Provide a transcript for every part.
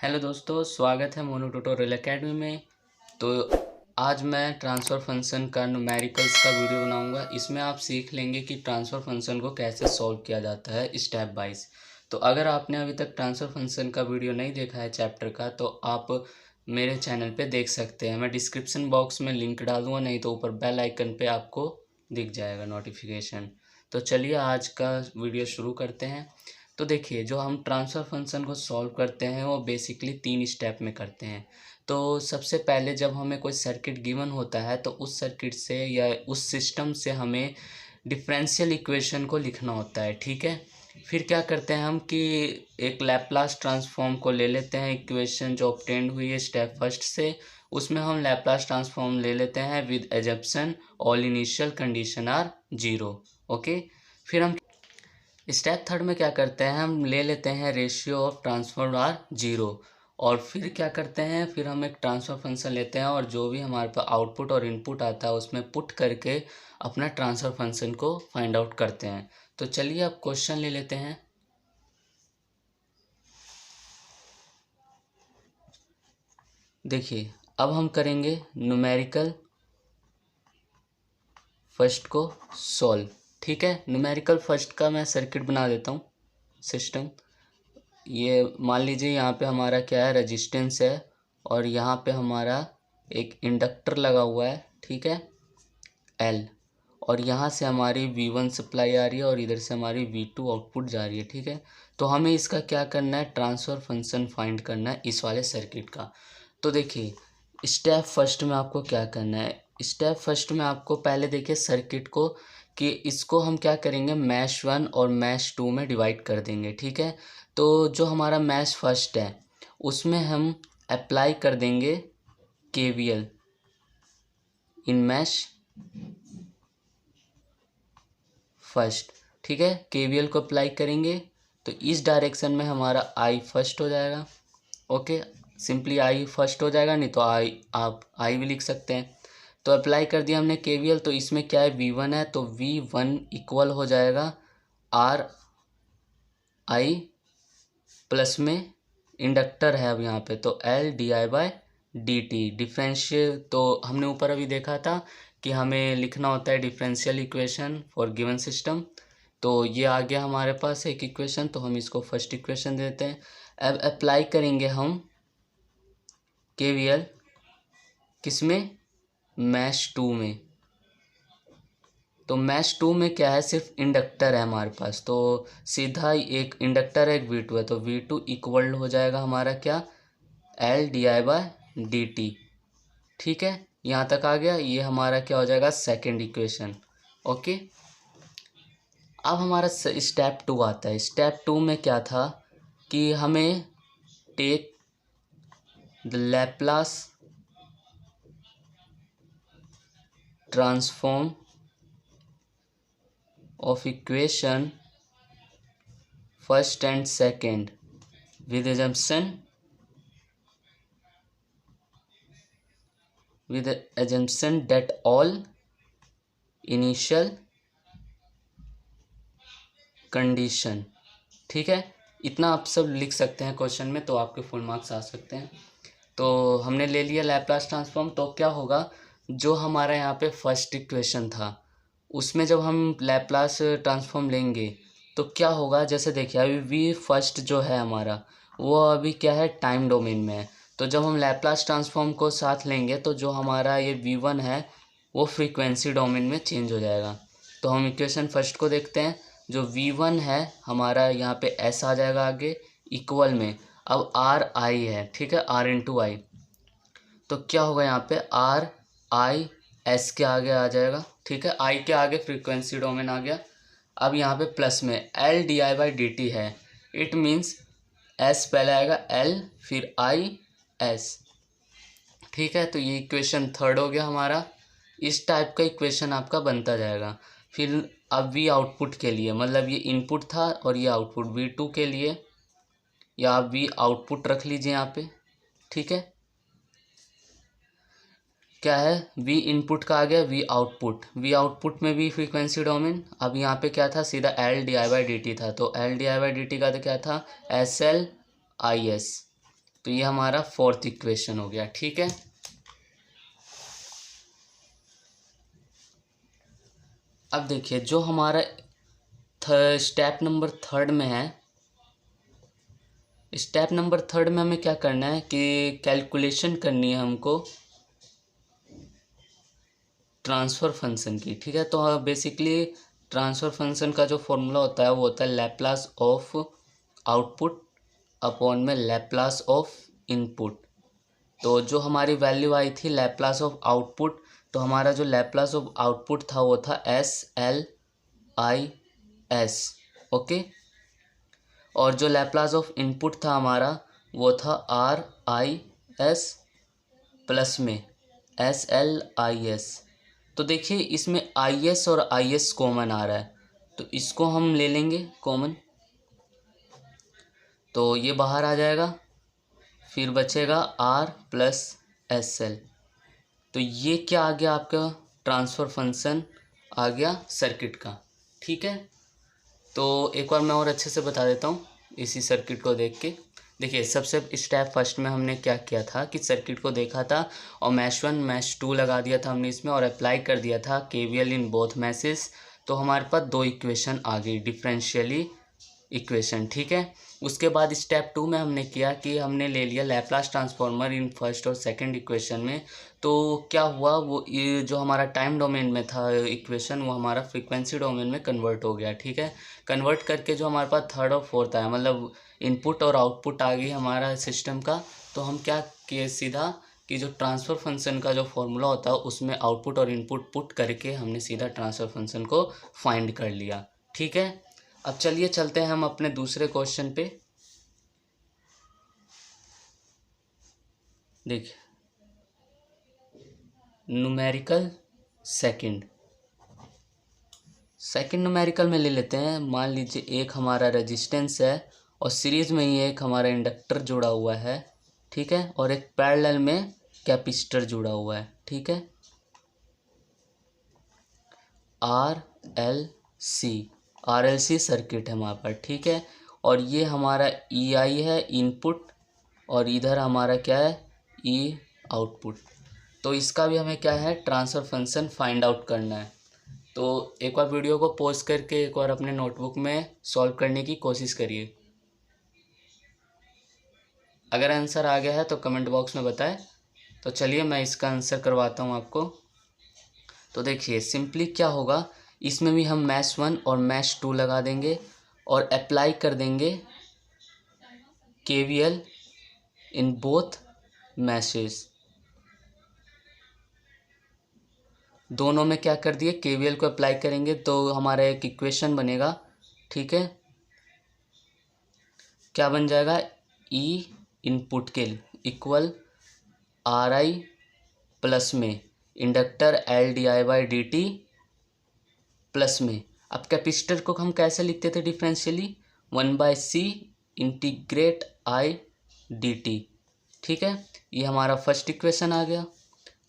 Hello दोस्तों, स्वागत है मोनो ट्यूटोरियल एकेडमी में। तो आज मैं ट्रांसफ़र फंक्शन का न्यूमेरिकल्स का वीडियो बनाऊंगा। इसमें आप सीख लेंगे कि ट्रांसफ़र फंक्शन को कैसे सॉल्व किया जाता है स्टेप वाइज। तो अगर आपने अभी तक ट्रांसफ़र फंक्शन का वीडियो नहीं देखा है चैप्टर का, तो आप मेरे चैनल पे देख सकते हैं। मैं डिस्क्रिप्शन बॉक्स में लिंक डाल दूँगा, नहीं तो ऊपर बेल आइकन पे आपको दिख जाएगा नोटिफिकेशन। तो चलिए आज का वीडियो शुरू करते हैं। तो देखिए, जो हम ट्रांसफ़र फंक्शन को सॉल्व करते हैं वो बेसिकली 3 स्टेप में करते हैं। तो सबसे पहले जब हमें कोई सर्किट गिवन होता है तो उस सर्किट से या उस सिस्टम से हमें डिफरेंशियल इक्वेशन को लिखना होता है, ठीक है। फिर क्या करते हैं हम कि एक लैप्लास ट्रांसफॉर्म को ले लेते हैं, इक्वेशन जो ऑब्टेन्ड हुई है स्टेप फर्स्ट से, उसमें हम लैप्लास ट्रांसफॉर्म ले लेते हैं with assumption all initial condition are zero. Okay, फिर हम स्टेप थर्ड में क्या करते हैं, हम ले लेते हैं ratio of transfer R zero. और फिर क्या करते हैं, फिर हम एक ट्रांसफ़र फंक्शन लेते हैं और जो भी हमारे पास आउटपुट और इनपुट आता है उसमें पुट करके अपना ट्रांसफ़र फंक्शन को फाइंड आउट करते हैं। तो चलिए अब क्वेश्चन ले लेते हैं। देखिए, अब हम करेंगे न्यूमेरिकल फर्स्ट को सॉल्व, ठीक है। न्यूमेरिकल फर्स्ट का मैं सर्किट बना देता हूँ सिस्टम। ये मान लीजिए यहाँ पे हमारा क्या है, रेजिस्टेंस है, और यहाँ पे हमारा एक इंडक्टर लगा हुआ है, ठीक है, एल। और यहाँ से हमारी V1 सप्लाई आ रही है और इधर से हमारी V2 आउटपुट जा रही है, ठीक है। तो हमें इसका क्या करना है, ट्रांसफ़र फंक्शन फाइंड करना है इस वाले सर्किट का। तो देखिए, स्टेप फर्स्ट में आपको क्या करना है, स्टेप फर्स्ट में आपको पहले देखिए सर्किट को कि इसको हम क्या करेंगे, मैश 1 और मैश 2 में डिवाइड कर देंगे, ठीक है। तो जो हमारा मैश फर्स्ट है उसमें हम अप्लाई कर देंगे KVL इन मैश फर्स्ट, ठीक है। KVL को अप्लाई करेंगे तो इस डायरेक्शन में हमारा I फर्स्ट हो जाएगा। ओके, सिंपली I फर्स्ट हो जाएगा, नहीं तो आप I भी लिख सकते हैं। तो अप्लाई कर दिया हमने KVL, तो इसमें क्या है, V1 है, तो V1 इक्वल हो जाएगा RI प्लस में इंडक्टर है अब यहाँ पे, तो LdI/dt डिफरेंशियल। तो हमने ऊपर अभी देखा था कि हमें लिखना होता है differential equation for given system. तो ये आ गया हमारे पास एक इक्वेशन, तो हम इसको फर्स्ट इक्वेशन देते हैं। अब अप्लाई करेंगे हम KVL किस में, मैश 2 में। तो मैश 2 में क्या है, सिर्फ इंडक्टर है हमारे पास, तो सीधा एक इंडक्टर है, एक V2 है, तो V2 इक्वल हो जाएगा हमारा क्या, LdI/dt, ठीक है। यहाँ तक आ गया, ये हमारा क्या हो जाएगा, सेकेंड इक्वेशन। ओके, अब हमारा स्टेप 2 आता है। स्टेप 2 में क्या था कि हमें take the Laplace transform of equation first and second with assumption that all initial condition, ठीक है। इतना आप सब लिख सकते हैं क्वेश्चन में, तो आपके फुल मार्क्स आ सकते हैं। तो हमने ले लिया लैप्लास ट्रांसफॉर्म, तो क्या होगा, जो हमारा यहाँ पे फर्स्ट इक्वेशन था उसमें जब हम लैप्लास ट्रांसफॉर्म लेंगे तो क्या होगा, जैसे देखिए अभी V फर्स्ट जो है हमारा वो अभी क्या है, टाइम डोमेन में है। तो जब हम लैप्लास ट्रांसफॉर्म को साथ लेंगे तो जो हमारा ये V1 है वो फ्रीक्वेंसी डोमेन में चेंज हो जाएगा। तो हम इक्वेशन फर्स्ट को देखते हैं। जो V1 है हमारा यहाँ पे S आ जाएगा आगे इक्वल में, अब RI है, ठीक है, R/I। तो क्या होगा यहाँ पे, RI S के आगे आ जाएगा, ठीक है, I के आगे फ्रीक्वेंसी डोमेन आ गया। अब यहाँ पे प्लस में LdI/dt है, इट मीन्स S पहले आएगा L फिर IS, ठीक है। तो ये इक्वेशन थर्ड हो गया हमारा। इस टाइप का इक्वेशन आपका बनता जाएगा। फिर अब V आउटपुट के लिए, मतलब ये इनपुट था और ये आउटपुट V2 के लिए, या आप V आउटपुट रख लीजिए यहाँ पे, ठीक है। क्या है, V इनपुट का आ गया V आउटपुट, V आउटपुट में भी फ्रीक्वेंसी डोमेन। अब यहाँ पे क्या था, सीधा LdI/dt था, तो LdI/dt का तो क्या था, SLIS, तो ये हमारा फोर्थ इक्वेशन हो गया। ठीक है, अब देखिए जो हमारा स्टेप नंबर थर्ड में है, स्टेप नंबर थर्ड में हमें क्या करना है कि कैलकुलेशन करनी है हमको ट्रांसफ़र फंक्शन की। ठीक है, तो बेसिकली ट्रांसफ़र फंक्शन का जो फॉर्मूला होता है वो होता है लैप्लास ऑफ आउटपुट अपॉन में लैप्लास ऑफ इनपुट। तो जो हमारी वैल्यू आई थी लैप्लास ऑफ आउटपुट, तो हमारा जो लैप्लास ऑफ आउटपुट था वो था SLIS। ओके, और जो लैप्लास ऑफ इनपुट था हमारा वो था RIS प्लस में SLIS। तो देखिए इसमें IS और IS कॉमन आ रहा है, तो इसको हम ले लेंगे कॉमन, तो ये बाहर आ जाएगा, फिर बचेगा R प्लस SL। तो ये क्या आ गया आपका ट्रांसफ़र फंक्शन आ गया सर्किट का। ठीक है, तो एक बार मैं और अच्छे से बता देता हूँ इसी सर्किट को देख के। देखिए सबसे स्टेप फर्स्ट में हमने क्या किया था कि सर्किट को देखा था और मैश 1 मैश 2 लगा दिया था हमने इसमें और अप्लाई कर दिया था KVL इन बोथ मैसेज। तो हमारे पास दो इक्वेशन आ गई, डिफरेंशियली इक्वेशन। ठीक है, उसके बाद स्टेप 2 में हमने किया कि हमने ले लिया लैप्लास ट्रांसफॉर्मर इन फर्स्ट और सेकंड इक्वेशन में। तो क्या हुआ, वो ये जो हमारा टाइम डोमेन में था इक्वेशन वो हमारा फ्रीक्वेंसी डोमेन में कन्वर्ट हो गया। ठीक है, कन्वर्ट करके जो हमारे पास थर्ड और फोर्थ आया, मतलब इनपुट और आउटपुट आ गई हमारा सिस्टम का। तो हम क्या किए सीधा कि जो ट्रांसफ़र फंक्शन का जो फॉर्मूला होता है उसमें आउटपुट और इनपुट पुट करके हमने सीधा ट्रांसफ़र फंक्शन को फाइंड कर लिया। ठीक है, अब चलिए चलते हैं हम अपने दूसरे क्वेश्चन पे। देखिए न्यूमेरिकल सेकंड न्यूमेरिकल में ले लेते हैं। मान लीजिए एक हमारा रेजिस्टेंस है और सीरीज़ में ही एक हमारा इंडक्टर जुड़ा हुआ है। ठीक है, और एक पैरेलल में कैपेसिटर जुड़ा हुआ है। ठीक है, RLC सर्किट है हमारे पास। ठीक है, और ये हमारा EI है इनपुट और इधर हमारा क्या है E आउटपुट। तो इसका भी हमें क्या है ट्रांसफ़र फंक्शन फाइंड आउट करना है। तो एक बार वीडियो को पॉज करके एक बार अपने नोटबुक में सॉल्व करने की कोशिश करिए। अगर आंसर आ गया है तो कमेंट बॉक्स में बताएं। तो चलिए मैं इसका आंसर करवाता हूँ आपको। तो देखिए सिंपली क्या होगा, इसमें भी हम मैश 1 और मैश 2 लगा देंगे और अप्लाई कर देंगे KVL इन बोथ मैशेस। दोनों में क्या कर दिए KVL को अप्लाई करेंगे तो हमारा एक इक्वेशन बनेगा। ठीक है, क्या बन जाएगा E इनपुट के इक्वल RI प्लस में इंडक्टर LdI/dt प्लस में। अब कैपेसिटर को हम कैसे लिखते थे डिफरेंशियली 1/C इंटीग्रेट I/dt। ठीक है, ये हमारा फर्स्ट इक्वेशन आ गया।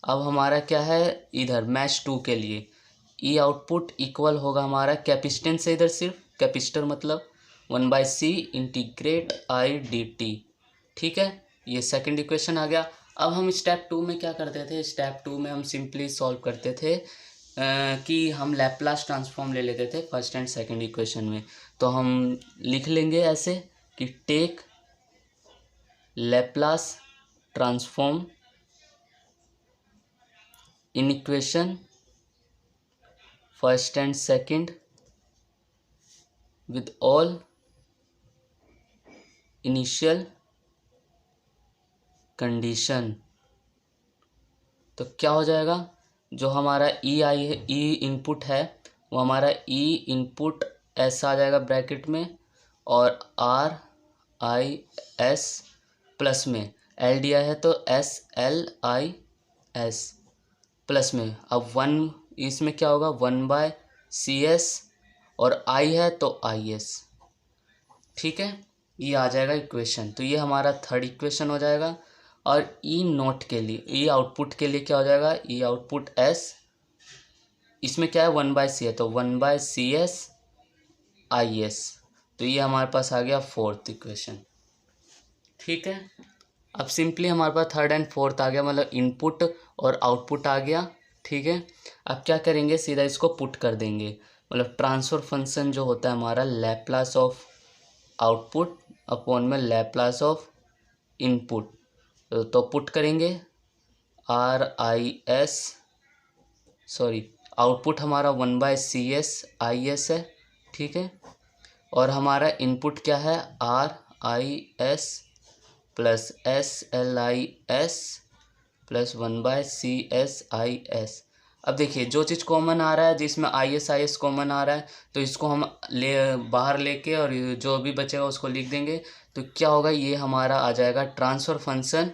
अब हमारा क्या है इधर मैश 2 के लिए E आउटपुट इक्वल होगा हमारा कैपेसिटेंस से, इधर सिर्फ कैपेसिटर मतलब 1/C इंटीग्रेट I/dt। ठीक है, ये सेकंड इक्वेशन आ गया। अब हम स्टेप 2 में क्या करते थे, स्टेप 2 में हम सिंपली सॉल्व करते थे कि हम लैप्लास ट्रांसफॉर्म ले लेते थे फर्स्ट एंड सेकंड इक्वेशन में। तो हम लिख लेंगे ऐसे कि take Laplace transform in equation first and second with all initial condition। तो क्या हो जाएगा, जो हमारा EI है E इनपुट है वो हमारा E इनपुट ऐसा आ जाएगा ब्रैकेट में और RIS प्लस में LDI है तो SLIS प्लस में। अब 1 इसमें क्या होगा 1/CS और I है तो IS। ठीक है, ये आ जाएगा इक्वेशन। तो ये हमारा थर्ड इक्वेशन हो जाएगा। और E नोट के लिए E आउटपुट के लिए क्या हो जाएगा E आउटपुट S, इसमें क्या है 1/C है तो 1/CS IS। तो ये हमारे पास आ गया फोर्थ इक्वेशन। ठीक है, अब सिंपली हमारे पास थर्ड एंड फोर्थ आ गया, मतलब इनपुट और आउटपुट आ गया, ठीक है। अब क्या करेंगे, सीधा इसको पुट कर देंगे, मतलब ट्रांसफर फंक्शन जो होता है हमारा लैप्लास ऑफ आउटपुट अपॉन में लैप्लास ऑफ इनपुट, तो पुट करेंगे आउटपुट हमारा 1/CS/IS है, ठीक है। और हमारा इनपुट क्या है, RIS plus SLIS plus 1/CS/IS। अब देखिए जो चीज़ कॉमन आ रहा है, जिसमें IS कॉमन आ रहा है, तो इसको हम बाहर लेके और जो भी बचेगा उसको लिख देंगे। तो क्या होगा, ये हमारा आ जाएगा ट्रांसफ़र फंक्शन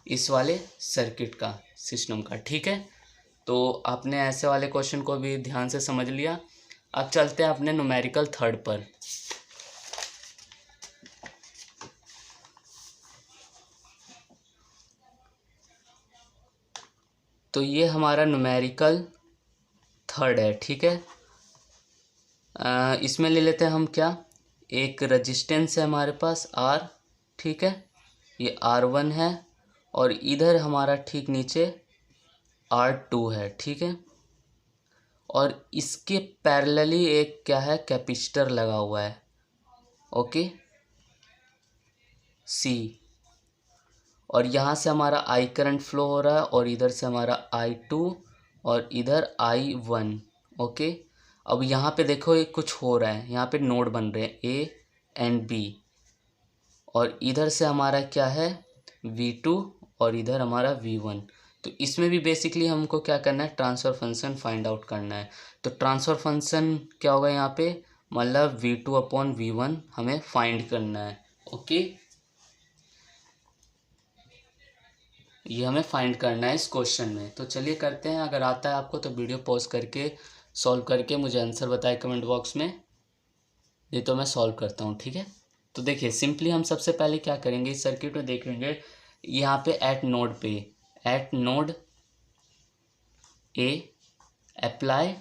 इस वाले सर्किट का, सिस्टम का, ठीक है। तो आपने ऐसे वाले क्वेश्चन को भी ध्यान से समझ लिया। अब चलते हैं अपने न्यूमेरिकल थर्ड पर। तो ये हमारा न्यूमेरिकल थर्ड है, ठीक है। इसमें ले लेते हैं हम क्या, एक रजिस्टेंस है हमारे पास R, ठीक है, ये R1 है, और इधर हमारा ठीक नीचे R2 है, ठीक है। और इसके पैरेलली एक क्या है, कैपेसिटर लगा हुआ है, ओके, C। और यहाँ से हमारा I करंट फ्लो हो रहा है, और इधर से हमारा I2 और इधर I1, ओके। अब यहाँ पे देखो ये कुछ हो रहा है, यहाँ पे नोड बन रहे हैं A एंड B, और इधर से हमारा क्या है V2 और इधर हमारा V1। तो इसमें भी बेसिकली हमको क्या करना है, ट्रांसफ़र फंक्शन फाइंड आउट करना है। तो ट्रांसफ़र फंक्शन क्या होगा यहाँ पे, मतलब V2/V1 हमें फाइंड करना है, ओके। ये हमें फाइंड करना है इस क्वेश्चन में। तो चलिए करते हैं, अगर आता है आपको तो वीडियो पॉज करके सॉल्व करके मुझे आंसर बताए कमेंट बॉक्स में, नहीं तो मैं सॉल्व करता हूँ, ठीक है। तो देखिए सिंपली हम सबसे पहले क्या करेंगे, इस सर्किट में देखेंगे यहाँ पे eight node A apply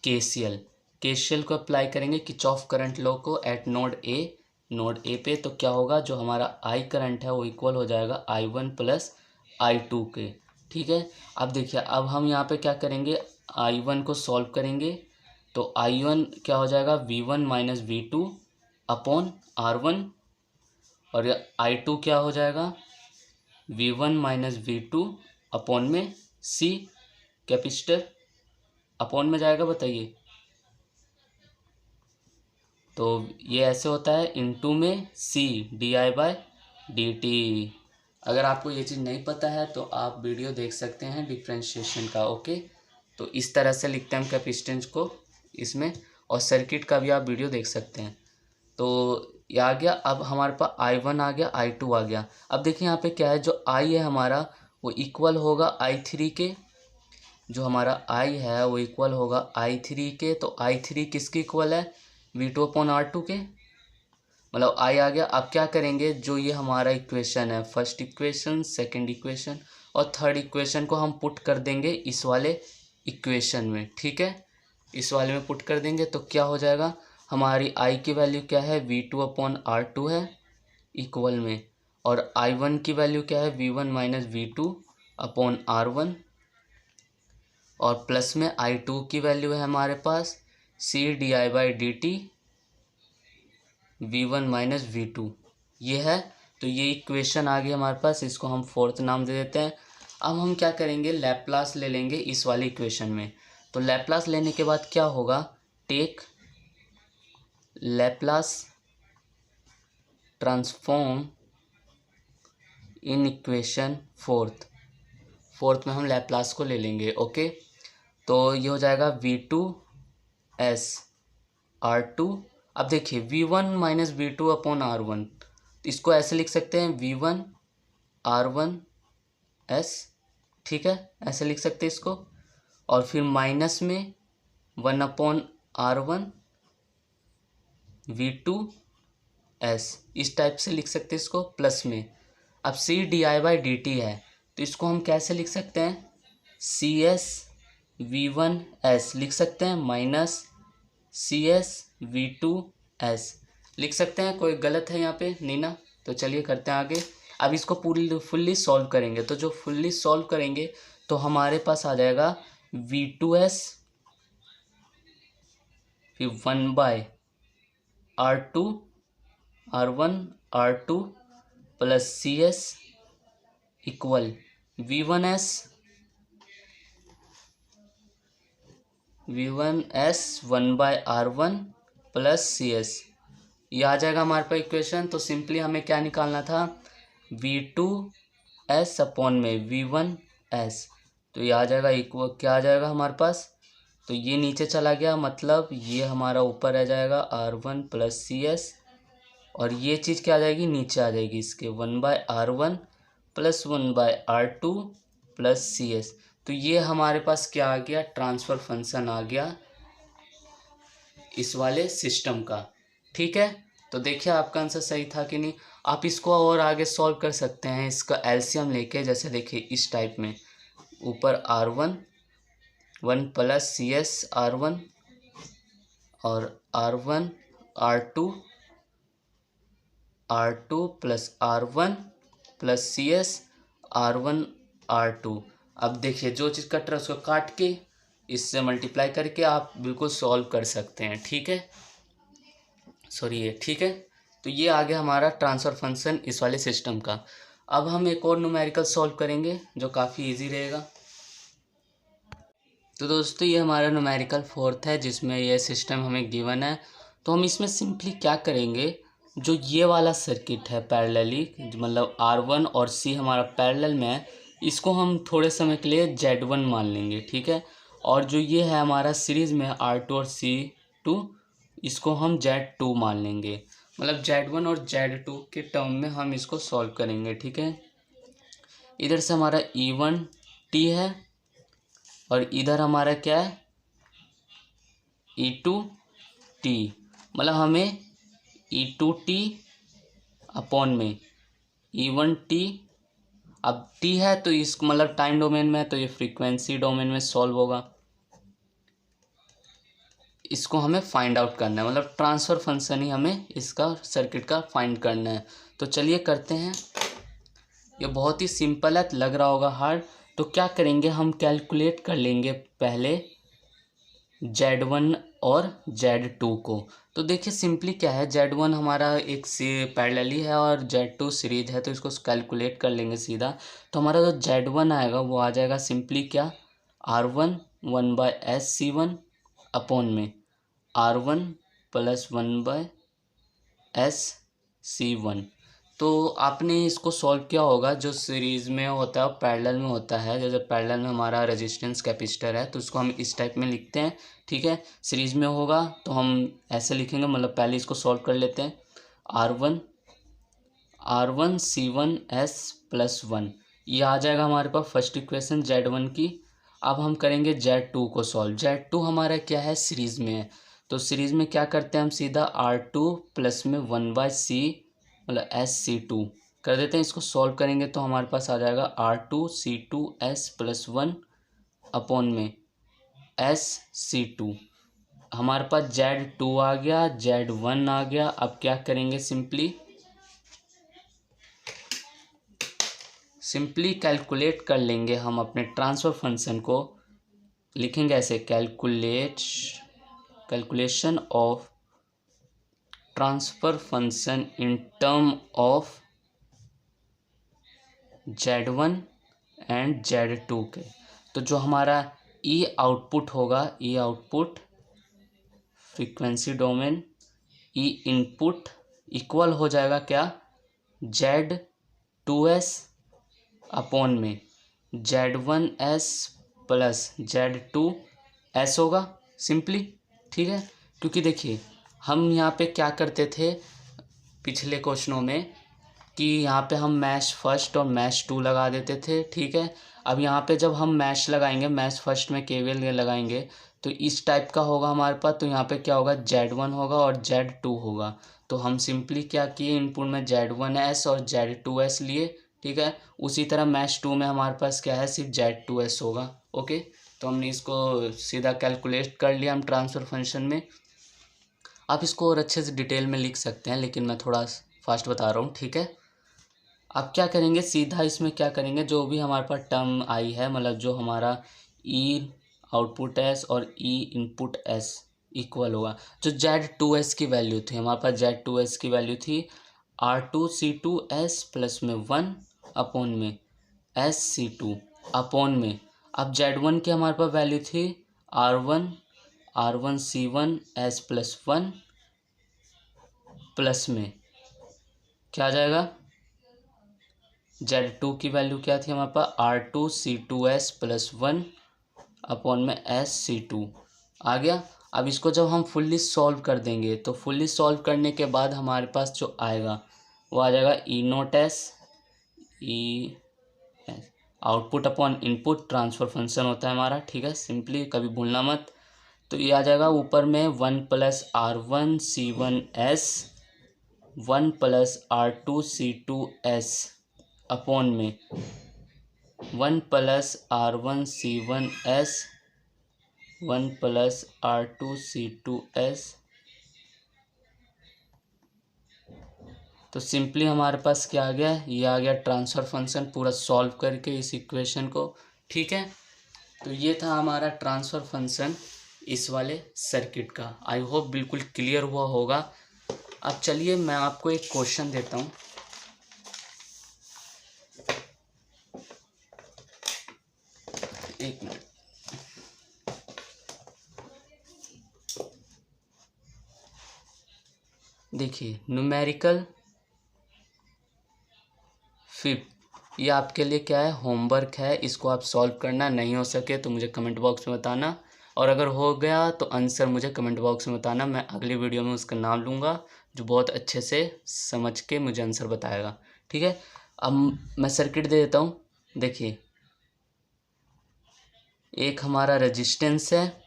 KCL को अप्लाई करेंगे किरचॉफ करंट लॉ को एट नोड ए पे। तो क्या होगा, जो हमारा आई करंट है वो इक्वल हो जाएगा I1 प्लस I2 के, ठीक है। अब देखिए अब हम यहाँ पे क्या करेंगे, I1 को सॉल्व करेंगे, तो I1 क्या हो जाएगा, V1 minus V2 upon R1, और I2 क्या हो जाएगा, V1 माइनस V2 अपॉन में C कैपेसिटर, अपॉन में जाएगा, बताइए। तो ये ऐसे होता है इनटू में C di/dt। अगर आपको ये चीज़ नहीं पता है तो आप वीडियो देख सकते हैं डिफ्रेंशिएशन का, ओके। तो इस तरह से लिखते हैं हम कैपेसिटेंस को इसमें, और सर्किट का भी आप वीडियो देख सकते हैं। तो ये आ गया। अब हमारे पास I1 आ गया, I2 आ गया। अब देखिए यहाँ पे क्या है, जो I है हमारा वो इक्वल होगा I3 के, जो हमारा I है वो इक्वल होगा I3 के। तो I3 किसके इक्वल है, V2/R2 के, मतलब I आ गया। अब क्या करेंगे, जो ये हमारा इक्वेशन है, फर्स्ट इक्वेशन, सेकंड इक्वेशन और थर्ड इक्वेशन को हम पुट कर देंगे इस वाले इक्वेशन में, ठीक है। इस वाले में पुट कर देंगे तो क्या हो जाएगा, हमारी I की वैल्यू क्या है, V2/R2 है इक्वल में, और I1 की वैल्यू क्या है, V1 माइनस V2/R1, और प्लस में I2 की वैल्यू है हमारे पास C di/dt V1 minus V2, ये है। तो ये इक्वेशन आ गई हमारे पास, इसको हम फोर्थ नाम दे देते हैं। अब हम क्या करेंगे, लैप्लास ले लेंगे इस वाली इक्वेशन में। तो लैप्लास लेने के बाद क्या होगा, take Laplace transform in equation fourth में हम लैप्लास को ले लेंगे, ओके। तो ये हो जाएगा V2/R2। अब देखिए V1 माइनस V2/R1, इसको ऐसे लिख सकते हैं V1/R1s, ठीक है, ऐसे लिख सकते हैं इसको। और फिर माइनस में 1/R1 V2s, इस टाइप से लिख सकते हैं इसको। प्लस में अब C di/dt है, तो इसको हम कैसे लिख सकते हैं, CS V1s लिख सकते हैं, माइनस CS V2s लिख सकते हैं। कोई गलत है यहाँ पे नहीं ना, तो चलिए करते हैं आगे। अब इसको फुल्ली सॉल्व करेंगे, तो जो फुल्ली सॉल्व करेंगे तो हमारे पास आ जाएगा V2S फिर 1/R2 R1 R2 plus CS equal V1S 1/R1 plus CS। ये आ जाएगा हमारे पास इक्वेशन। तो सिंपली हमें क्या निकालना था, V2S अपॉन में V1S। तो ये आ जाएगा इक्वल, क्या आ जाएगा हमारे पास, तो ये नीचे चला गया, मतलब ये हमारा ऊपर आ जाएगा R1 प्लस CS, और ये चीज़ क्या आ जाएगी, नीचे आ जाएगी इसके 1/R1 plus 1/R2 plus CS। तो ये हमारे पास क्या आ गया, ट्रांसफ़र फंक्शन आ गया इस वाले सिस्टम का। ठीक है, तो देखिए आपका आंसर सही था कि नहीं। आप इसको और आगे सॉल्व कर सकते हैं, इसका एलसीएम लेके, जैसे देखिए इस टाइप में, ऊपर R1 1 प्लस CS R1 और R1 R2 plus R1 plus CS R1 R2। अब देखिए जो चीज़ कट रहा है उसको काट के इससे मल्टीप्लाई करके आप बिल्कुल सॉल्व कर सकते हैं। ठीक है, सॉरी ये ठीक है। तो ये आ गया हमारा ट्रांसफ़र फंक्शन इस वाले सिस्टम का। अब हम एक और न्यूमेरिकल सॉल्व करेंगे जो काफ़ी इजी रहेगा। तो दोस्तों ये हमारा न्यूमेरिकल 4th है जिसमें यह सिस्टम हमें गिवन है। तो हम इसमें सिंपली क्या करेंगे, जो ये वाला सर्किट है पैरेलली, मतलब R1 और C हमारा पैरेलल में है, इसको हम थोड़े समय के लिए Z1 मान लेंगे। ठीक है, और जो ये है हमारा सीरीज़ में R2 और C2, इसको हम Z2 मान लेंगे। मतलब Z1 और Z2 के टर्म में हम इसको सॉल्व करेंगे। ठीक है, इधर से हमारा E1T है और इधर हमारा क्या है, E2T। मतलब हमें E2T अपॉन में E1T, अब T है तो इसको मतलब टाइम डोमेन में है तो ये फ्रीक्वेंसी डोमेन में सॉल्व होगा। इसको हमें फाइंड आउट करना है, मतलब ट्रांसफ़र फंक्शन ही हमें इसका सर्किट का फाइंड करना है। तो चलिए करते हैं। ये बहुत ही सिंपल है, लग रहा होगा हार्ड। तो क्या करेंगे, हम कैलकुलेट कर लेंगे पहले Z1 और Z2 को। तो देखिए सिंपली क्या है, Z1 हमारा एक से पैरेलली है और Z2 सीरीज है, तो इसको कैलकुलेट कर लेंगे सीधा। तो हमारा जो Z1 आएगा वो आ जाएगा सिंपली क्या, R1 1/SC1 अपॉन में R1 प्लस 1/SC1। तो आपने इसको सॉल्व किया होगा, जो सीरीज़ में होता है पैरेलल में होता है। जैसे पैरेलल में हमारा रेजिस्टेंस कैपेसिटर है तो उसको हम इस टाइप में लिखते हैं। ठीक है, सीरीज़ में होगा तो हम ऐसे लिखेंगे, मतलब पहले इसको सॉल्व कर लेते हैं। R1 C1S प्लस 1, ये आ जाएगा हमारे पास फर्स्ट इक्वेशन Z1 की। अब हम करेंगे Z2 को सॉल्व। Z2 हमारा क्या है, सीरीज़ में है, तो सीरीज़ में क्या करते हैं हम, सीधा R2 प्लस में 1/C मतलब SC2 कर देते हैं। इसको सॉल्व करेंगे तो हमारे पास आ जाएगा R2C2S प्लस 1 अपॉन में SC2। हमारे पास Z2 आ गया, Z1 आ गया। अब क्या करेंगे, सिंपली कैलकुलेट कर लेंगे हम अपने ट्रांसफ़र फंक्शन को। लिखेंगे ऐसे, calculation of transfer function in term of Z1 and Z2 के। तो जो हमारा E आउटपुट होगा, E output frequency domain, E input equal हो जाएगा क्या, Z2S अपॉन में Z1S प्लस Z2S होगा सिंपली। ठीक है, क्योंकि देखिए हम यहाँ पे क्या करते थे पिछले क्वेश्चनों में कि यहाँ पे हम मैश फर्स्ट और मैश 2 लगा देते थे। ठीक है, अब यहाँ पे जब हम मैश लगाएंगे, मैश फर्स्ट में केवीएल लगाएंगे तो इस टाइप का होगा हमारे पास। तो यहाँ पे क्या होगा, Z1 होगा और Z2 होगा। तो हम सिंपली क्या किए, इनपुट में Z1S और Z2S लिए। ठीक है, उसी तरह मैश 2 में हमारे पास क्या है, सिर्फ Z2S होगा। ओके, तो हमने इसको सीधा कैलकुलेट कर लिया हम ट्रांसफ़र फंक्शन में। आप इसको और अच्छे से डिटेल में लिख सकते हैं, लेकिन मैं थोड़ा फास्ट बता रहा हूँ। ठीक है, अब क्या करेंगे, सीधा इसमें क्या करेंगे, जो भी हमारे पास टर्म आई है, मतलब जो हमारा ई आउटपुट एस और ई इनपुट एस इक्वल होगा, जो Z2S की वैल्यू थी हमारे पास, Z2S की वैल्यू थी R2C2S प्लस में 1 अपॉन में SC2 अपॉन में, अब Z1 की हमारे पास वैल्यू थी R1C1S प्लस 1 प्लस में क्या आ जाएगा, Z2 की वैल्यू क्या थी हमारे पास, R2C2S प्लस 1 अपॉन में SC2 आ गया। अब इसको जब हम फुल्ली सॉल्व कर देंगे तो फुल्ली सॉल्व करने के बाद हमारे पास जो आएगा वो आ जाएगा E0S, E output upon input transfer function होता है हमारा, ठीक है, सिंपली कभी भूलना मत। तो ये आ जाएगा ऊपर में 1+R1C1S 1+R2C2S अपॉन में 1+R1C1S 1+R2C2S। तो सिंपली हमारे पास क्या आ गया, ये आ गया ट्रांसफ़र फंक्शन पूरा सॉल्व करके इस इक्वेशन को, ठीक है। तो ये था हमारा ट्रांसफ़र फंक्शन इस वाले सर्किट का। आई होप बिल्कुल क्लियर हुआ होगा। अब चलिए मैं आपको एक क्वेश्चन देता हूँ। एक मिनट, देखिए न्यूमेरिकल 5, ये आपके लिए क्या है, होमवर्क है, इसको आप सॉल्व करना। नहीं हो सके तो मुझे कमेंट बॉक्स में बताना, और अगर हो गया तो आंसर मुझे कमेंट बॉक्स में बताना। मैं अगली वीडियो में उसका नाम लूँगा जो बहुत अच्छे से समझ के मुझे आंसर बताएगा, ठीक है। अब मैं सर्किट दे देता हूँ। देखिए एक हमारा रेजिस्टेंस है,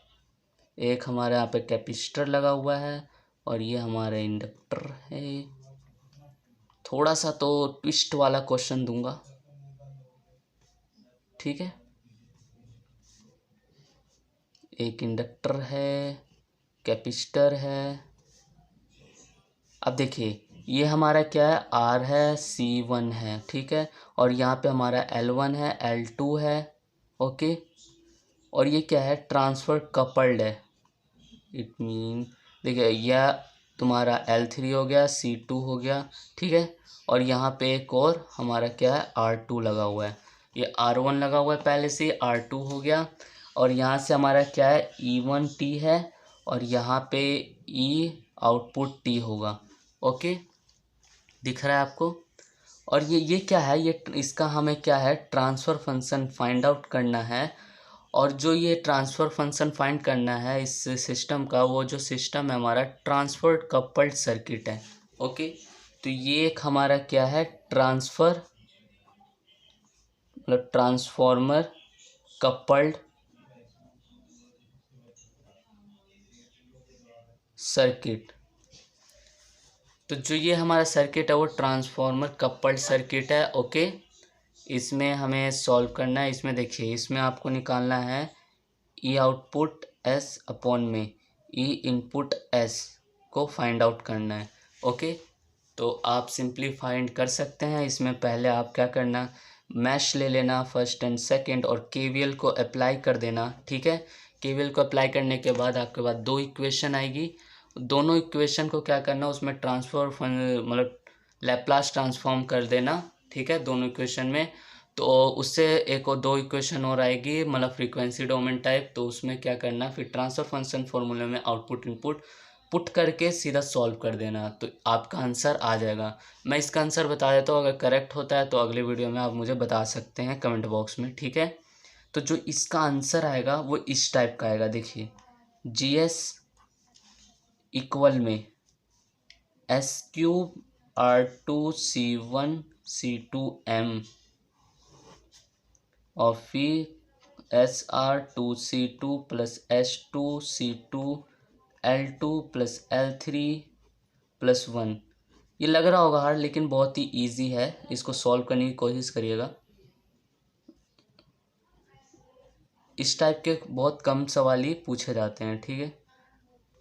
एक हमारे यहाँ पे कैपेसिटर लगा हुआ है, और ये हमारा इंडक्टर है। थोड़ा सा तो ट्विस्ट वाला क्वेश्चन दूंगा, ठीक है। एक इंडक्टर है, कैपेसिटर है। अब देखिए ये हमारा क्या है, R है, C1 है, ठीक है, और यहाँ पे हमारा L1 है, L2 है, ओके। और ये क्या है, ट्रांसफर कपल्ड है। इट मीन देखिए यह तुम्हारा L3 हो गया, C2 हो गया, ठीक है। और यहाँ पे एक और हमारा क्या है, R2 लगा हुआ है। ये R1 लगा हुआ है पहले से, R2 हो गया। और यहाँ से हमारा क्या है, E1T है, और यहाँ पे E आउटपुट T होगा, ओके, दिख रहा है आपको। और ये क्या है, ये इसका हमें क्या है, ट्रांसफ़र फंक्शन फाइंड आउट करना है। और जो ये ट्रांसफ़र फंक्शन फाइंड करना है इस सिस्टम का, वो जो सिस्टम है हमारा ट्रांसफर कपल्ड सर्किट है, ओके। तो ये एक हमारा क्या है, ट्रांसफ़र मतलब ट्रांसफॉर्मर कपल्ड सर्किट। तो जो ये हमारा सर्किट है वो ट्रांसफॉर्मर कपल्ड सर्किट है, ओके। इसमें हमें सॉल्व करना है। इसमें देखिए इसमें आपको निकालना है ई आउटपुट एस अपॉन में ई इनपुट एस को फाइंड आउट करना है, ओके। तो आप सिंपली फाइंड कर सकते हैं। इसमें पहले आप क्या करना, मैश ले लेना फर्स्ट एंड सेकंड, और केवीएल को अप्लाई कर देना, ठीक है। केवीएल को अप्लाई करने के बाद आपके पास दो इक्वेशन आएगी। दोनों इक्वेशन को क्या करना, उसमें ट्रांसफर मतलब लैप्लास ट्रांसफॉर्म कर देना, ठीक है, दोनों इक्वेशन में। तो उससे एक और दो इक्वेशन और आएगी, मतलब फ्रीक्वेंसी डोमेन टाइप। तो उसमें क्या करना, फिर ट्रांसफर फंक्शन फॉर्मूले में आउटपुट इनपुट पुट करके सीधा सॉल्व कर देना, तो आपका आंसर आ जाएगा। मैं इसका आंसर बता देता हूँ, अगर करेक्ट होता है तो अगले वीडियो में आप मुझे बता सकते हैं कमेंट बॉक्स में, ठीक है। तो जो इसका आंसर आएगा वो इस टाइप का आएगा। देखिए GS इक्वल में S3R2C1C2M और फिर SR2C2 plus S2C2L2 plus L3 plus 1। ये लग रहा होगा हार्ड, लेकिन बहुत ही इजी है। इसको सॉल्व करने की कोशिश करिएगा। इस टाइप के बहुत कम सवाल ही पूछे जाते हैं, ठीक है।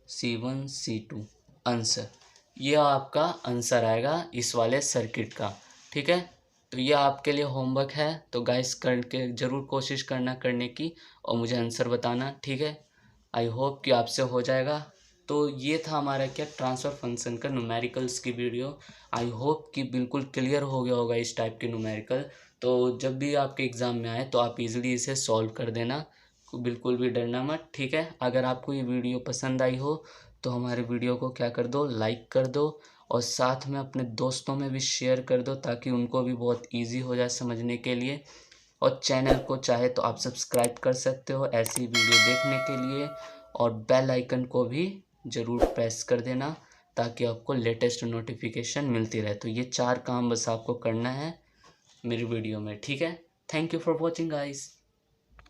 C1 C2 आंसर, ये आपका आंसर आएगा इस वाले सर्किट का, ठीक है। तो ये आपके लिए होमवर्क है, तो गाइस करके ज़रूर कोशिश करना करने की और मुझे आंसर बताना, ठीक है। आई होप कि आपसे हो जाएगा। तो ये था हमारा क्या ट्रांसफ़र फंक्शन का न्यूमेरिकल्स की वीडियो। आई होप कि बिल्कुल क्लियर हो गया होगा इस टाइप के न्यूमेरिकल। तो जब भी आपके एग्ज़ाम में आए तो आप इजीली इसे सॉल्व कर देना, बिल्कुल भी डरना मत, ठीक है। अगर आपको ये वीडियो पसंद आई हो तो हमारे वीडियो को क्या कर दो, लाइक कर दो और साथ में अपने दोस्तों में भी शेयर कर दो ताकि उनको भी बहुत इजी हो जाए समझने के लिए। और चैनल को चाहे तो आप सब्सक्राइब कर सकते हो ऐसी वीडियो देखने के लिए, और बेल आइकन को भी ज़रूर प्रेस कर देना ताकि आपको लेटेस्ट नोटिफिकेशन मिलती रहे। तो ये 4 काम बस आपको करना है मेरी वीडियो में, ठीक है। Thank you for watching guys.